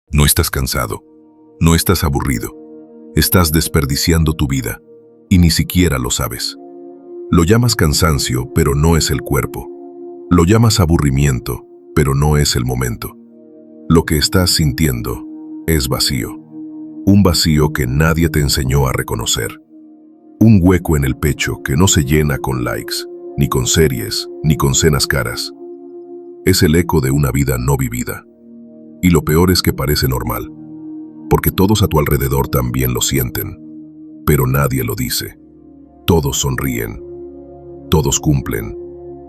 No estás cansado, no estás aburrido, estás desperdiciando tu vida y ni siquiera lo sabes. Lo llamas cansancio, pero no es el cuerpo. Lo llamas aburrimiento, pero no es el momento. Lo que estás sintiendo es vacío. Un vacío que nadie te enseñó a reconocer. Un hueco en el pecho que no se llena con likes, ni con series, ni con cenas caras. Es el eco de una vida no vivida. Y lo peor es que parece normal, porque todos a tu alrededor también lo sienten, pero nadie lo dice. Todos sonríen, todos cumplen,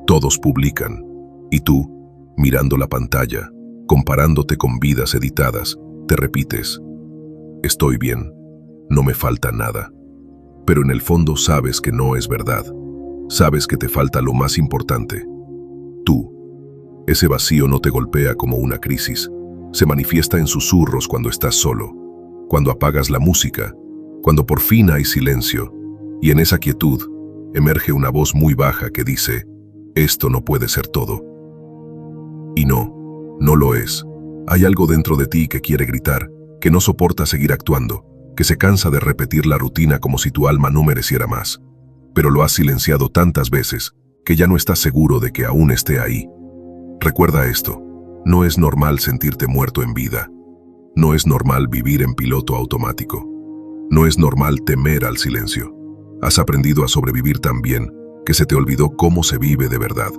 todos publican, y tú, mirando la pantalla, comparándote con vidas editadas, te repites: estoy bien, no me falta nada. Pero en el fondo sabes que no es verdad. Sabes que te falta lo más importante: tú. Ese vacío no te golpea como una crisis. Se manifiesta en susurros cuando estás solo, cuando apagas la música, cuando por fin hay silencio, y en esa quietud emerge una voz muy baja que dice: esto no puede ser todo. Y no, no lo es. Hay algo dentro de ti que quiere gritar, que no soporta seguir actuando, que se cansa de repetir la rutina como si tu alma no mereciera más. Pero lo has silenciado tantas veces que ya no estás seguro de que aún esté ahí. Recuerda esto: no es normal sentirte muerto en vida. No es normal vivir en piloto automático. No es normal temer al silencio. Has aprendido a sobrevivir tan bien que se te olvidó cómo se vive de verdad.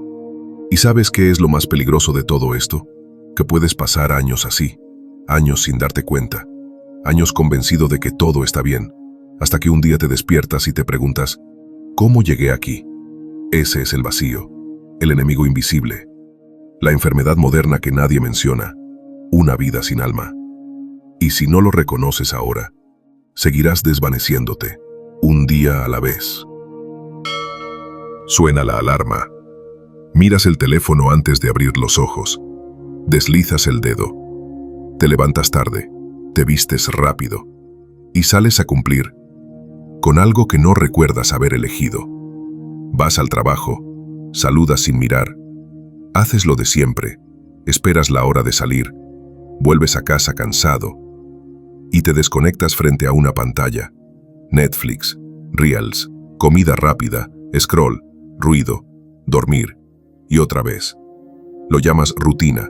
¿Y sabes qué es lo más peligroso de todo esto? Que puedes pasar años así, años sin darte cuenta, años convencido de que todo está bien, hasta que un día te despiertas y te preguntas: ¿cómo llegué aquí? Ese es el vacío, el enemigo invisible, la enfermedad moderna que nadie menciona, una vida sin alma. Y si no lo reconoces ahora, seguirás desvaneciéndote, un día a la vez. Suena la alarma. Miras el teléfono antes de abrir los ojos. Deslizas el dedo. Te levantas tarde, te vistes rápido y sales a cumplir con algo que no recuerdas haber elegido. Vas al trabajo, saludas sin mirar, haces lo de siempre, esperas la hora de salir, vuelves a casa cansado y te desconectas frente a una pantalla. Netflix, Reels, comida rápida, scroll, ruido, dormir y otra vez. Lo llamas rutina,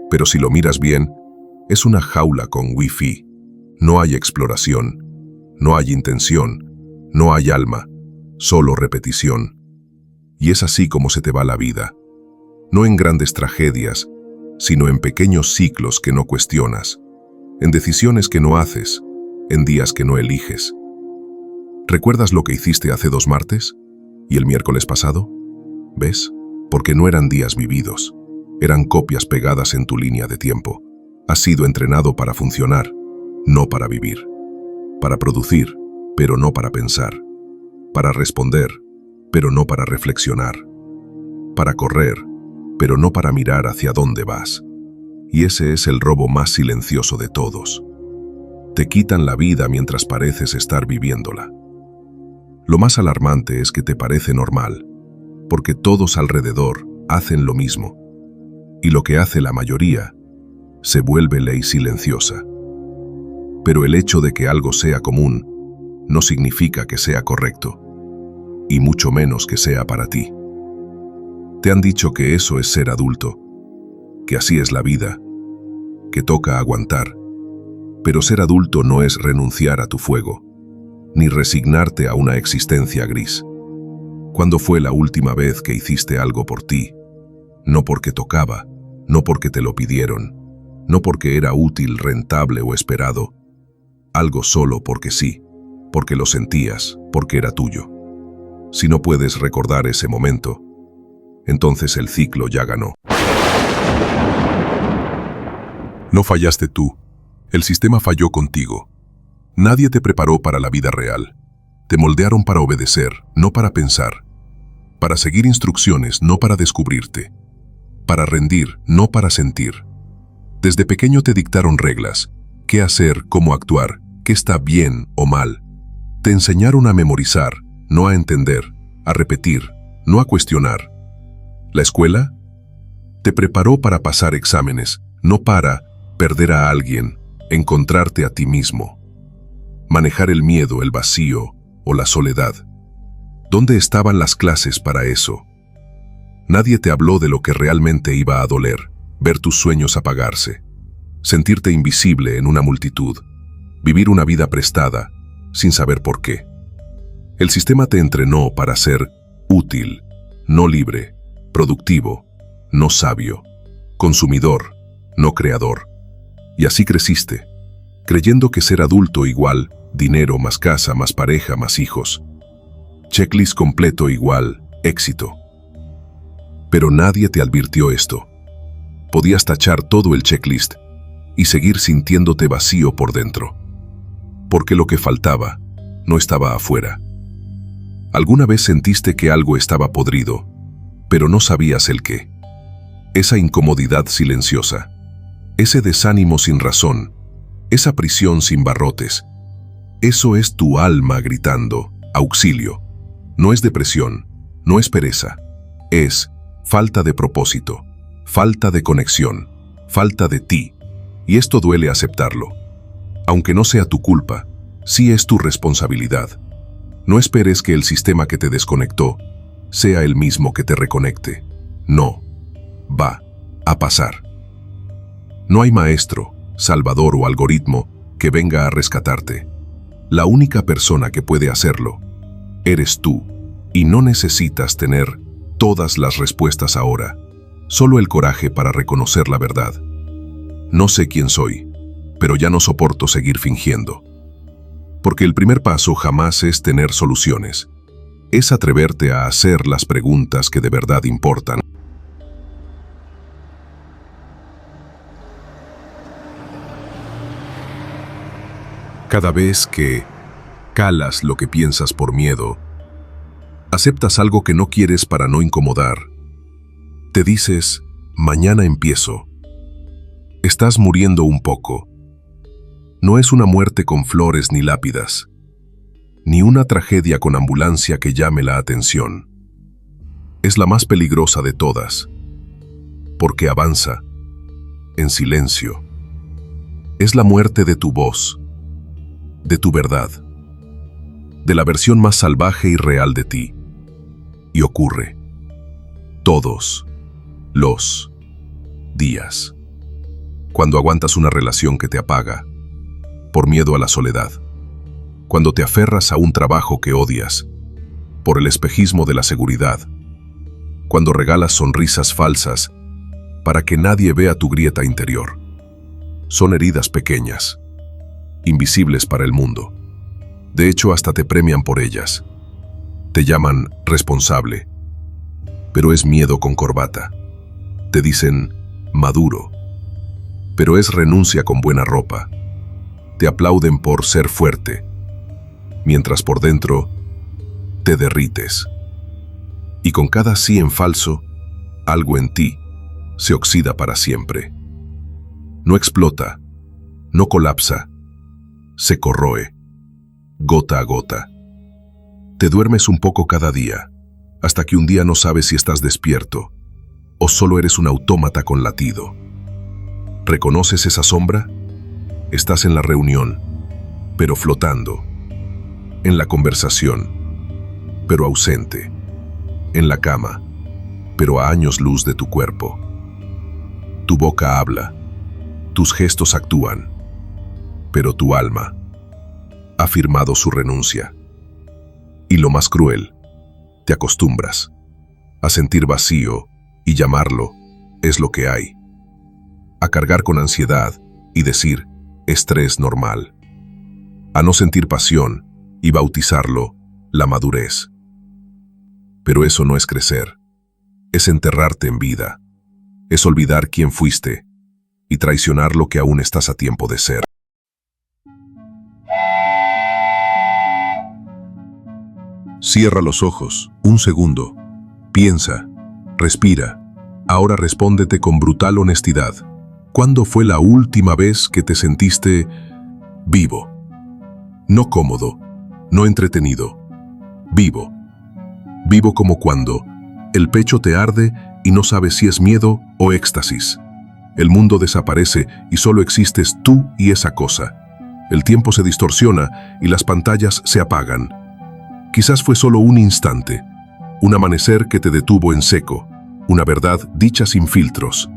pero si lo miras bien, es una jaula con wifi. No hay exploración, no hay intención, no hay alma, solo repetición. Y es así como se te va la vida. No en grandes tragedias, sino en pequeños ciclos que no cuestionas, en decisiones que no haces, en días que no eliges. ¿Recuerdas lo que hiciste hace 2 martes? ¿Y el miércoles pasado? ¿Ves? Porque no eran días vividos, eran copias pegadas en tu línea de tiempo. Has sido entrenado para funcionar, no para vivir. Para producir, pero no para pensar. Para responder, pero no para reflexionar. Para correr, pero no para mirar hacia dónde vas. Y ese es el robo más silencioso de todos. Te quitan la vida mientras pareces estar viviéndola. Lo más alarmante es que te parece normal, porque todos alrededor hacen lo mismo. Y lo que hace la mayoría se vuelve ley silenciosa. Pero el hecho de que algo sea común no significa que sea correcto, y mucho menos que sea para ti. Te han dicho que eso es ser adulto, que así es la vida, que toca aguantar. Pero ser adulto no es renunciar a tu fuego, ni resignarte a una existencia gris. ¿Cuándo fue la última vez que hiciste algo por ti? No porque tocaba, no porque te lo pidieron, no porque era útil, rentable o esperado. Algo solo porque sí, porque lo sentías, porque era tuyo. Si no puedes recordar ese momento, entonces el ciclo ya ganó. No fallaste tú, el sistema falló contigo. Nadie te preparó para la vida real. Te moldearon para obedecer, no para pensar. Para seguir instrucciones, no para descubrirte. Para rendir, no para sentir. Desde pequeño te dictaron reglas: qué hacer, cómo actuar, qué está bien o mal. Te enseñaron a memorizar, no a entender, a repetir, no a cuestionar. La escuela te preparó para pasar exámenes, no para perder a alguien encontrarte a ti mismo, manejar el miedo, el vacío o la soledad. ¿Dónde estaban las clases para eso? Nadie te habló de lo que realmente iba a doler, ver tus sueños apagarse, sentirte invisible en una multitud, vivir una vida prestada sin saber por qué. El sistema te entrenó para ser útil, no libre, productivo, no sabio, consumidor, no creador. Y así creciste, creyendo que ser adulto igual dinero más casa más pareja más hijos. Checklist completo igual éxito. Pero nadie te advirtió esto. Podías tachar todo el checklist y seguir sintiéndote vacío por dentro. Porque lo que faltaba no estaba afuera. ¿Alguna vez sentiste que algo estaba podrido, pero no sabías el qué? Esa incomodidad silenciosa, ese desánimo sin razón, esa prisión sin barrotes. Eso es tu alma gritando, auxilio. No es depresión, no es pereza, es falta de propósito, falta de conexión, falta de ti. Y esto duele aceptarlo. Aunque no sea tu culpa, sí es tu responsabilidad. No esperes que el sistema que te desconectó sea el mismo que te reconecte. No, va a pasar. No hay maestro, salvador o algoritmo que venga a rescatarte. La única persona que puede hacerlo eres tú, y no necesitas tener todas las respuestas ahora, solo el coraje para reconocer la verdad. No sé quién soy, pero ya no soporto seguir fingiendo. Porque el primer paso jamás es tener soluciones. Es atreverte a hacer las preguntas que de verdad importan. Cada vez que calas lo que piensas por miedo, aceptas algo que no quieres para no incomodar. Te dices, mañana empiezo. Estás muriendo un poco. No es una muerte con flores ni lápidas, ni una tragedia con ambulancia que llame la atención. Es la más peligrosa de todas, porque avanza en silencio. Es la muerte de tu voz, de tu verdad, de la versión más salvaje y real de ti. Y ocurre todos los días. Cuando aguantas una relación que te apaga, por miedo a la soledad. Cuando te aferras a un trabajo que odias, por el espejismo de la seguridad. Cuando regalas sonrisas falsas para que nadie vea tu grieta interior. Son heridas pequeñas, invisibles para el mundo. De hecho, hasta te premian por ellas. Te llaman responsable, pero es miedo con corbata. Te dicen maduro, pero es renuncia con buena ropa. Te aplauden por ser fuerte, mientras por dentro te derrites. Y con cada sí en falso, algo en ti se oxida para siempre. No explota, no colapsa, se corroe, gota a gota. Te duermes un poco cada día, hasta que un día no sabes si estás despierto o solo eres un autómata con latido. ¿Reconoces esa sombra? Estás en la reunión, pero flotando. En la conversación, pero ausente. En la cama, pero a años luz de tu cuerpo. Tu boca habla, tus gestos actúan, pero tu alma ha firmado su renuncia. Y lo más cruel, te acostumbras a sentir vacío y llamarlo es lo que hay. A cargar con ansiedad y decir estrés normal. A no sentir pasión y bautizarlo la madurez. Pero eso no es crecer, es enterrarte en vida, es olvidar quién fuiste y traicionar lo que aún estás a tiempo de ser. Cierra los ojos, un segundo, piensa, respira, ahora respóndete con brutal honestidad. ¿Cuándo fue la última vez que te sentiste vivo? No cómodo, no entretenido, vivo. Vivo como cuando el pecho te arde y no sabes si es miedo o éxtasis. El mundo desaparece y solo existes tú y esa cosa. El tiempo se distorsiona y las pantallas se apagan. Quizás fue solo un instante, un amanecer que te detuvo en seco, una verdad dicha sin filtros,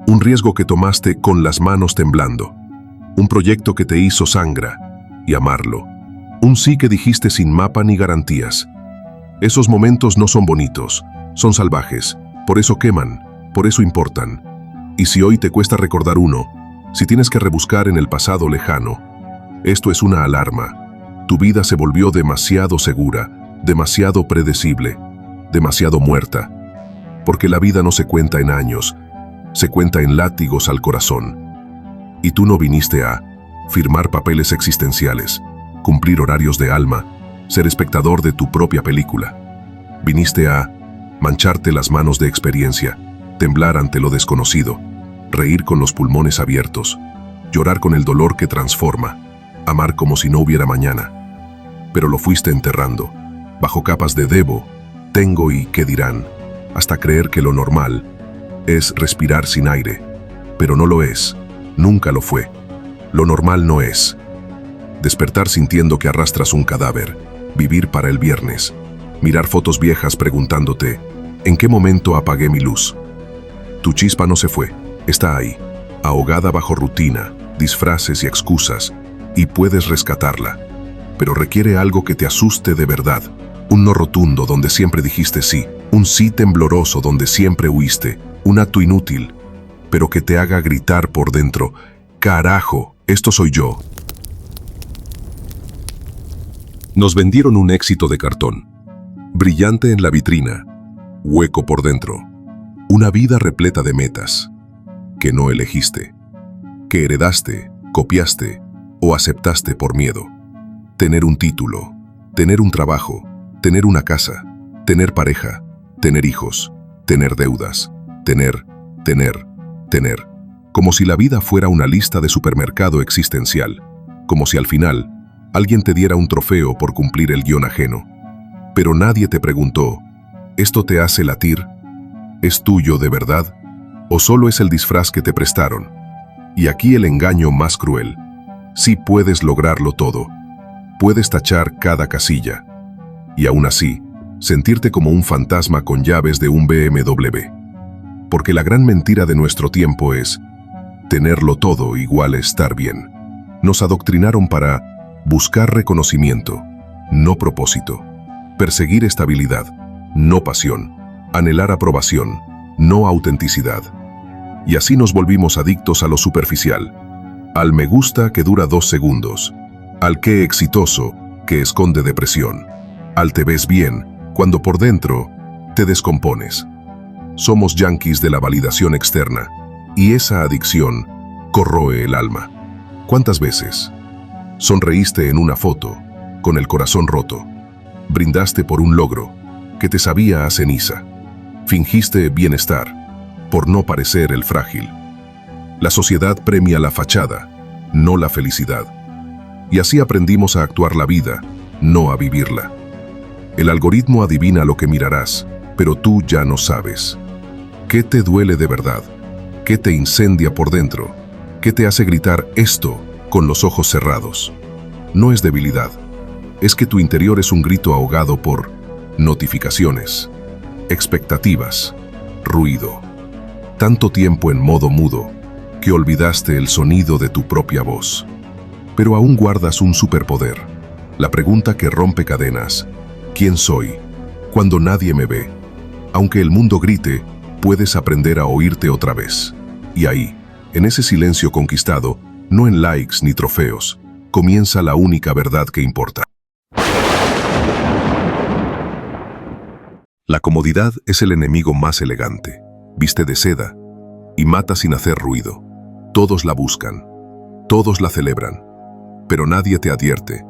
un riesgo que tomaste con las manos temblando, un proyecto que te hizo sangra y amarlo, un sí que dijiste sin mapa ni garantías. Esos momentos no son bonitos, son salvajes, por eso queman, por eso importan. Y si hoy te cuesta recordar uno, si tienes que rebuscar en el pasado lejano, esto es una alarma. Tu vida se volvió demasiado segura, demasiado predecible, demasiado muerta. Porque la vida no se cuenta en años, se cuenta en látigos al corazón. Y tú no viniste a firmar papeles existenciales, cumplir horarios de alma, ser espectador de tu propia película. Viniste a mancharte las manos de experiencia, temblar ante lo desconocido, reír con los pulmones abiertos, llorar con el dolor que transforma, amar como si no hubiera mañana. Pero lo fuiste enterrando, bajo capas de debo, tengo y qué dirán, hasta creer que lo normal es respirar sin aire. Pero no lo es, nunca lo fue. Lo normal no es despertar sintiendo que arrastras un cadáver, vivir para el viernes, mirar fotos viejas preguntándote, ¿en qué momento apagué mi luz? Tu chispa no se fue, está ahí, ahogada bajo rutina, disfraces y excusas, y puedes rescatarla. Pero requiere algo que te asuste de verdad, un no rotundo donde siempre dijiste sí, un sí tembloroso donde siempre huiste, un acto inútil, pero que te haga gritar por dentro, ¡carajo, esto soy yo! Nos vendieron un éxito de cartón, brillante en la vitrina, hueco por dentro, una vida repleta de metas, que no elegiste, que heredaste, copiaste o aceptaste por miedo. Tener un título, tener un trabajo, tener una casa, tener pareja, tener hijos, tener deudas, tener, como si la vida fuera una lista de supermercado existencial, como si al final alguien te diera un trofeo por cumplir el guión ajeno. Pero nadie te preguntó, ¿esto te hace latir? ¿Es tuyo de verdad? ¿O solo es el disfraz que te prestaron? Y aquí el engaño más cruel. Sí puedes lograrlo todo. Puedes tachar cada casilla. Y aún así, sentirte como un fantasma con llaves de un BMW. Porque la gran mentira de nuestro tiempo es, tenerlo todo igual a estar bien. Nos adoctrinaron para buscar reconocimiento, no propósito. Perseguir estabilidad, no pasión. Anhelar aprobación, no autenticidad. Y así nos volvimos adictos a lo superficial. Al me gusta que dura 2 segundos. Al qué exitoso que esconde depresión. Al te ves bien cuando por dentro te descompones. Somos yanquis de la validación externa y esa adicción corroe el alma. ¿Cuántas veces sonreíste en una foto con el corazón roto? Brindaste por un logro que te sabía a ceniza. Fingiste bienestar por no parecer el frágil. La sociedad premia la fachada, no la felicidad. Y así aprendimos a actuar la vida, no a vivirla. El algoritmo adivina lo que mirarás, pero tú ya no sabes. ¿Qué te duele de verdad? ¿Qué te incendia por dentro? ¿Qué te hace gritar esto con los ojos cerrados? No es debilidad, es que tu interior es un grito ahogado por notificaciones, expectativas, ruido. Tanto tiempo en modo mudo que olvidaste el sonido de tu propia voz. Pero aún guardas un superpoder, la pregunta que rompe cadenas. ¿Quién soy? Cuando nadie me ve. Aunque el mundo grite, puedes aprender a oírte otra vez. Y ahí, en ese silencio conquistado, no en likes ni trofeos, comienza la única verdad que importa. La comodidad es el enemigo más elegante. Viste de seda y mata sin hacer ruido. Todos la buscan, todos la celebran, pero nadie te advierte.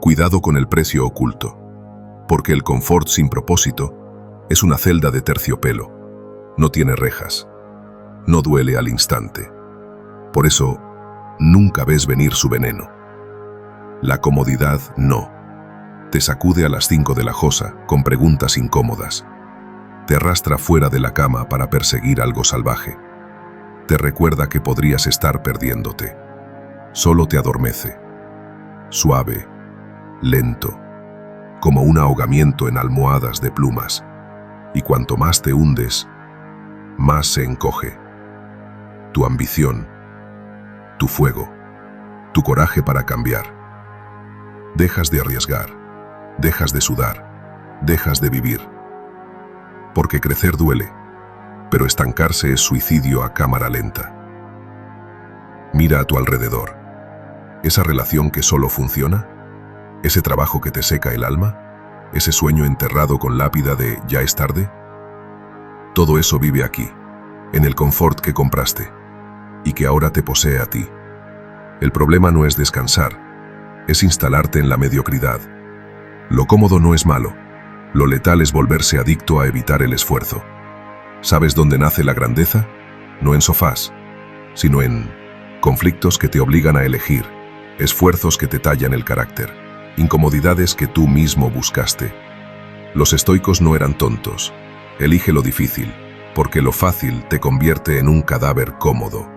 Cuidado con el precio oculto, porque el confort sin propósito es una celda de terciopelo. No tiene rejas, no duele al instante. Por eso, nunca ves venir su veneno. La comodidad no. Te sacude a las 5 de la josa con preguntas incómodas. Te arrastra fuera de la cama para perseguir algo salvaje. Te recuerda que podrías estar perdiéndote. Solo te adormece. Suave, lento, como un ahogamiento en almohadas de plumas. Y cuanto más te hundes, más se encoge. Tu ambición, tu fuego, tu coraje para cambiar. Dejas de arriesgar, dejas de sudar, dejas de vivir. Porque crecer duele, pero estancarse es suicidio a cámara lenta. Mira a tu alrededor. ¿Esa relación que solo funciona? ¿Ese trabajo que te seca el alma? ¿Ese sueño enterrado con lápida de «ya es tarde»? Todo eso vive aquí, en el confort que compraste, y que ahora te posee a ti. El problema no es descansar, es instalarte en la mediocridad. Lo cómodo no es malo, lo letal es volverse adicto a evitar el esfuerzo. ¿Sabes dónde nace la grandeza? No en sofás, sino en conflictos que te obligan a elegir, esfuerzos que te tallan el carácter, incomodidades que tú mismo buscaste. Los estoicos no eran tontos. Elige lo difícil, porque lo fácil te convierte en un cadáver cómodo.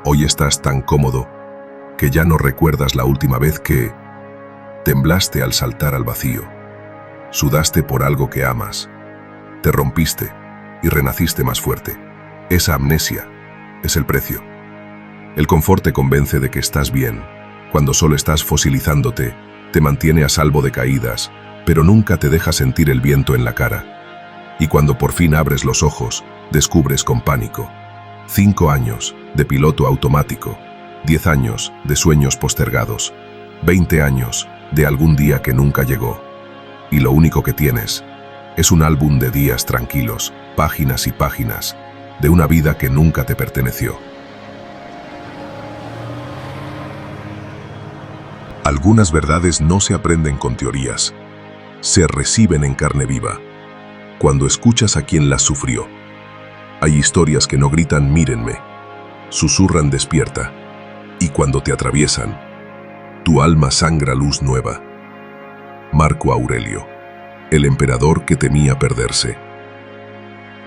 Hoy estás tan cómodo que ya no recuerdas la última vez que temblaste al saltar al vacío, sudaste por algo que amas, te rompiste y renaciste más fuerte. Esa amnesia es el precio. El confort te convence de que estás bien, cuando solo estás fosilizándote, te mantiene a salvo de caídas, pero nunca te deja sentir el viento en la cara. Y cuando por fin abres los ojos, descubres con pánico 5 años de piloto automático, 10 años de sueños postergados, 20 años de algún día que nunca llegó. Y lo único que tienes es un álbum de días tranquilos, páginas y páginas, de una vida que nunca te perteneció. Algunas verdades no se aprenden con teorías, se reciben en carne viva, cuando escuchas a quien las sufrió. Hay historias que no gritan «mírenme», susurran «despierta», y cuando te atraviesan, tu alma sangra luz nueva. Marco Aurelio, el emperador que temía perderse.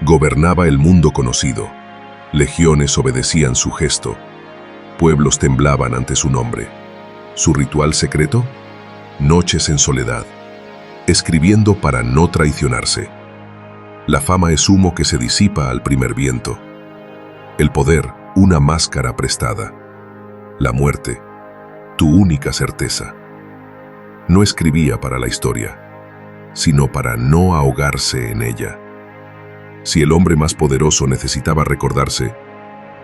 Gobernaba el mundo conocido, legiones obedecían su gesto, pueblos temblaban ante su nombre. ¿Su ritual secreto? Noches en soledad, escribiendo para no traicionarse. La fama es humo que se disipa al primer viento. El poder, una máscara prestada. La muerte, tu única certeza. No escribía para la historia, sino para no ahogarse en ella. Si el hombre más poderoso necesitaba recordarse,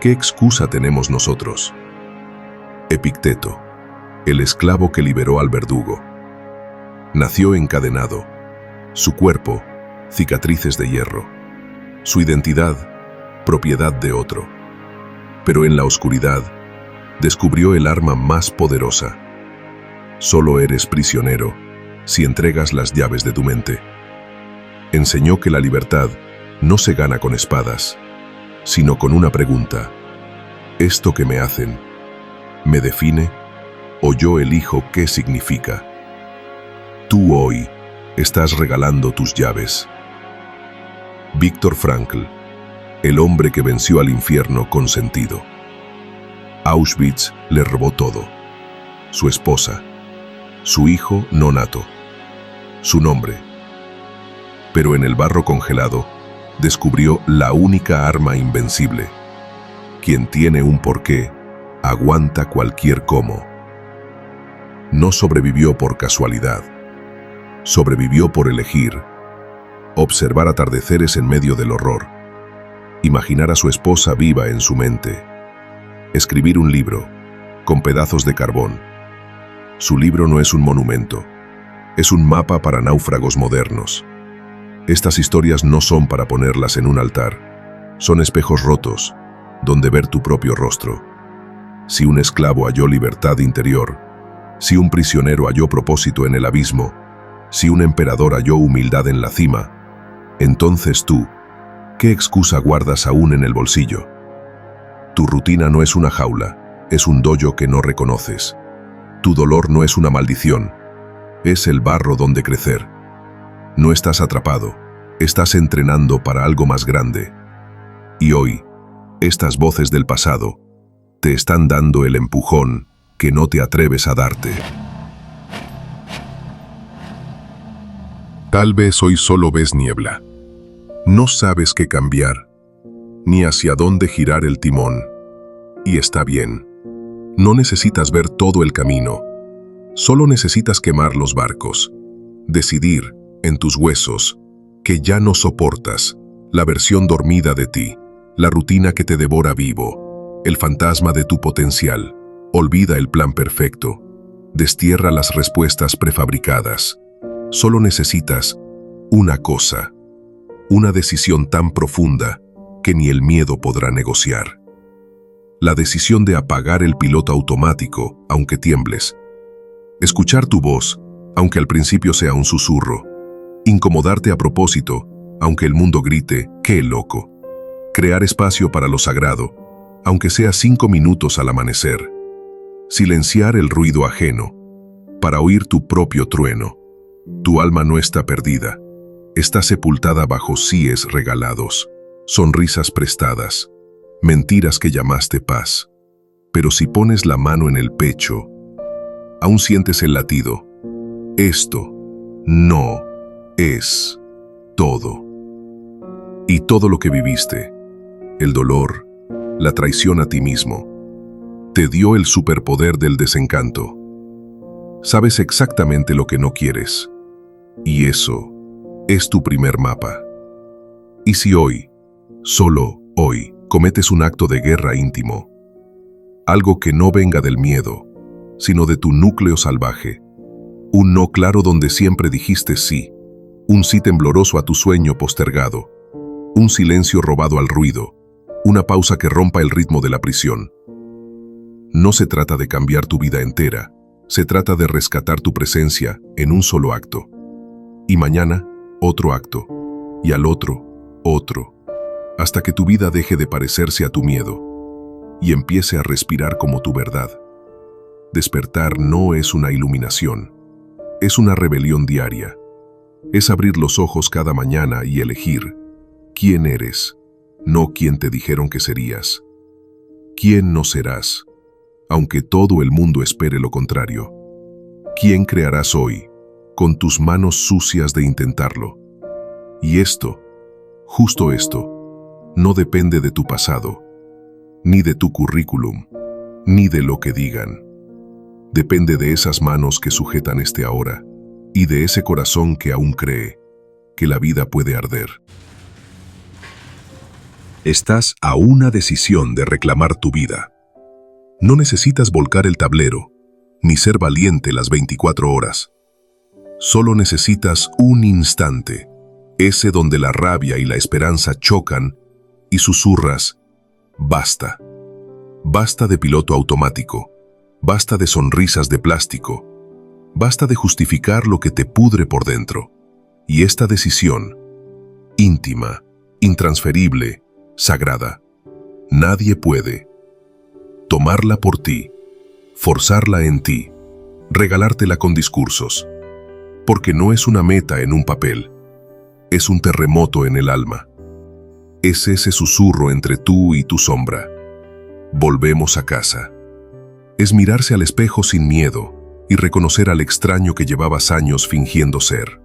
¿qué excusa tenemos nosotros? Epicteto, el esclavo que liberó al verdugo. Nació encadenado, su cuerpo, cicatrices de hierro, su identidad, propiedad de otro. Pero en la oscuridad, descubrió el arma más poderosa. Solo eres prisionero si entregas las llaves de tu mente. Enseñó que la libertad no se gana con espadas, sino con una pregunta. ¿Esto que me hacen, me define o yo elijo qué significa? Tú hoy estás regalando tus llaves. Viktor Frankl, el hombre que venció al infierno con sentido. Auschwitz le robó todo. Su esposa, su hijo no nato, su nombre. Pero en el barro congelado descubrió la única arma invencible. Quien tiene un porqué, aguanta cualquier cómo. No sobrevivió por casualidad. Sobrevivió por elegir. Observar atardeceres en medio del horror. Imaginar a su esposa viva en su mente. Escribir un libro, con pedazos de carbón. Su libro no es un monumento, es un mapa para náufragos modernos. Estas historias no son para ponerlas en un altar, son espejos rotos, donde ver tu propio rostro. Si un esclavo halló libertad interior, si un prisionero halló propósito en el abismo, si un emperador halló humildad en la cima, entonces tú, ¿qué excusa guardas aún en el bolsillo? Tu rutina no es una jaula, es un dojo que no reconoces. Tu dolor no es una maldición, es el barro donde crecer. No estás atrapado, estás entrenando para algo más grande. Y hoy, Estas voces del pasado te están dando el empujón que no te atreves a darte. Tal vez hoy solo ves niebla. No sabes qué cambiar, ni hacia dónde girar el timón. Y está bien. No necesitas ver todo el camino. Solo necesitas quemar los barcos. Decidir, en tus huesos, que ya no soportas la versión dormida de ti, la rutina que te devora vivo, el fantasma de tu potencial. Olvida el plan perfecto. Destierra las respuestas prefabricadas. Solo necesitas una cosa, una decisión tan profunda que ni el miedo podrá negociar. La decisión de apagar el piloto automático, aunque tiembles. Escuchar tu voz, aunque al principio sea un susurro. Incomodarte a propósito, aunque el mundo grite, ¡qué loco! Crear espacio para lo sagrado, aunque sea 5 minutos al amanecer. Silenciar el ruido ajeno, para oír tu propio trueno. Tu alma no está perdida, está sepultada bajo síes regalados, sonrisas prestadas, mentiras que llamaste paz. Pero si pones la mano en el pecho, aún sientes el latido. Esto no es todo. Y todo lo que viviste, el dolor, la traición a ti mismo, te dio el superpoder del desencanto. Sabes exactamente lo que no quieres. Y eso es tu primer mapa. Y si hoy, solo hoy, cometes un acto de guerra íntimo, algo que no venga del miedo, sino de tu núcleo salvaje, un no claro donde siempre dijiste sí, un sí tembloroso a tu sueño postergado, un silencio robado al ruido, una pausa que rompa el ritmo de la prisión. No se trata de cambiar tu vida entera, se trata de rescatar tu presencia en un solo acto. Y mañana, otro acto. Y al otro, otro. Hasta que tu vida deje de parecerse a tu miedo y empiece a respirar como tu verdad. Despertar no es una iluminación, es una rebelión diaria. Es abrir los ojos cada mañana y elegir quién eres, no quién te dijeron que serías. ¿Quién no serás, aunque todo el mundo espere lo contrario? ¿Quién crearás hoy, con tus manos sucias de intentarlo? Y esto, justo esto, no depende de tu pasado, ni de tu currículum, ni de lo que digan. Depende de esas manos que sujetan este ahora y de ese corazón que aún cree que la vida puede arder. Estás a una decisión de reclamar tu vida. No necesitas volcar el tablero, ni ser valiente las 24 horas. Solo necesitas un instante, ese donde la rabia y la esperanza chocan y susurras, basta. Basta de piloto automático, basta de sonrisas de plástico, basta de justificar lo que te pudre por dentro. Y esta decisión, íntima, intransferible, sagrada, nadie puede tomarla por ti, forzarla en ti, regalártela con discursos. Porque no es una meta en un papel, es un terremoto en el alma. Es ese susurro entre tú y tu sombra. Volvemos a casa. Es mirarse al espejo sin miedo y reconocer al extraño que llevabas años fingiendo ser.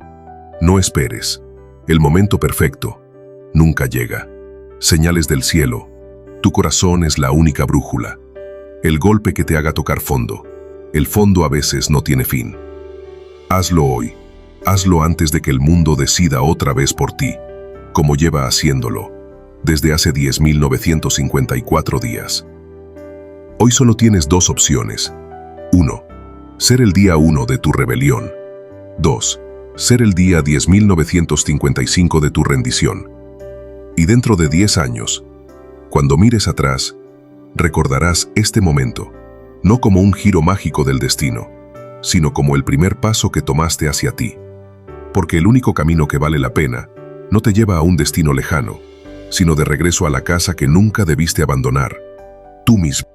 No esperes. El momento perfecto nunca llega. Señales del cielo. Tu corazón es la única brújula. El golpe que te haga tocar fondo. El fondo a veces no tiene fin. Hazlo hoy. Hazlo antes de que el mundo decida otra vez por ti, como lleva haciéndolo desde hace 10.954 días. Hoy solo tienes 2 opciones. 1. Ser el día 1 de tu rebelión. 2. Ser el día 10.955 de tu rendición. Y dentro de 10 años, cuando mires atrás, recordarás este momento, no como un giro mágico del destino, sino como el primer paso que tomaste hacia ti. Porque el único camino que vale la pena no te lleva a un destino lejano, sino de regreso a la casa que nunca debiste abandonar, tú mismo.